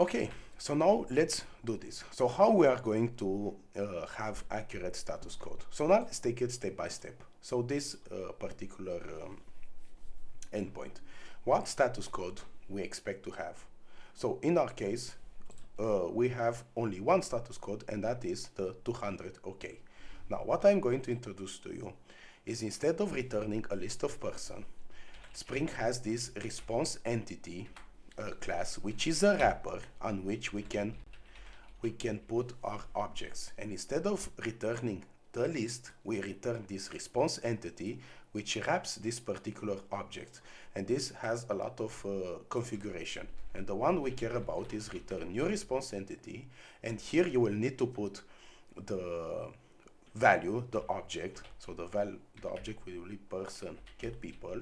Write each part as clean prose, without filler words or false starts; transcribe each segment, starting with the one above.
Okay, so now let's do this. So how we are going to have accurate status code. So now let's take it step by step. So this particular endpoint, what status code we expect to have? So in our case, we have only one status code, and that is the 200 OK. Now what I'm going to introduce to you is, instead of returning a list of person, Spring has this response entity class, which is a wrapper on which we can put our objects. And instead of returning the list, we return this response entity which wraps this particular object. And this has a lot of configuration. And the one we care about is return new response entity. And here you will need to put the value, the object. So the object will be person get people.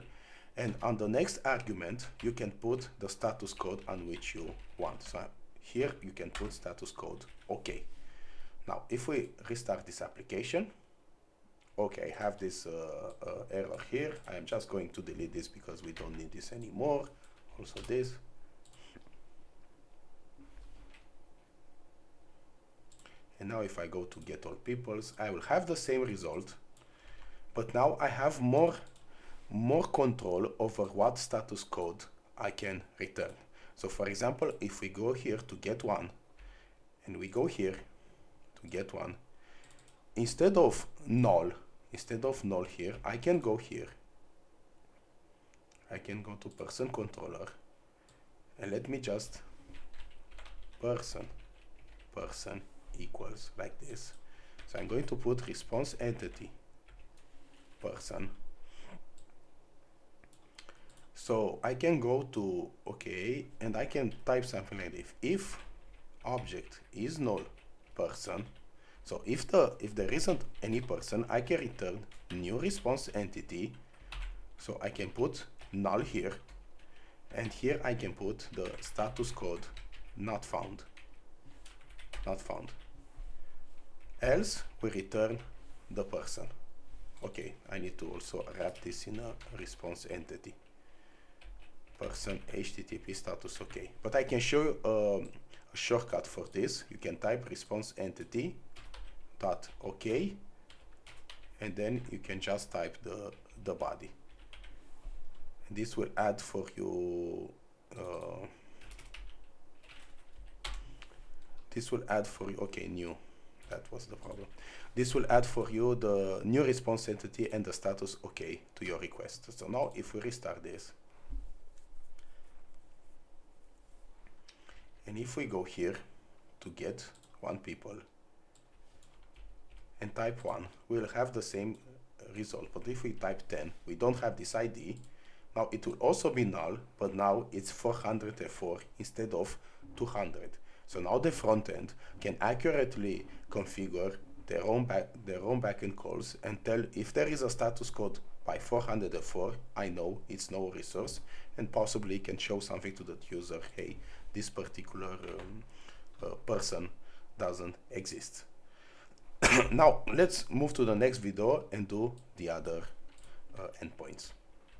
And on the next argument, you can put the status code on which you want. So here you can put status code OK. Now, if we restart this application, okay, I have this error here. I am just going to delete this because we don't need this anymore. Also this. And now if I go to get all peoples, I will have the same result, but now I have more control over what status code I can return. So for example, if we go here to get one, and we go here to get one, instead of null here, I can go here. I can go to person controller, and let me just person equals like this. So I'm going to put response entity person. So I can go to OK, and I can type something like this. If object is null person, so if there isn't any person, I can return new response entity. So I can put null here, and here I can put the status code not found. Else we return the person. Okay, I need to also wrap this in a response entity. Person HTTP status OK. But I can show you a shortcut for this. You can type response entity dot OK, and then you can just type the body. And this will add for you. Okay, new. That was the problem. This will add for you the new response entity and the status OK to your request. So now if we restart this, and if we go here to get one people and type 1, we'll have the same result. But if we type 10, we don't have this ID. Now it will also be null, but now it's 404 instead of 200. So now the front end can accurately configure their own backend calls and tell if there is a status code by 404, I know it's no resource, and possibly can show something to the user, hey, this particular person doesn't exist. Now let's move to the next video and do the other endpoints.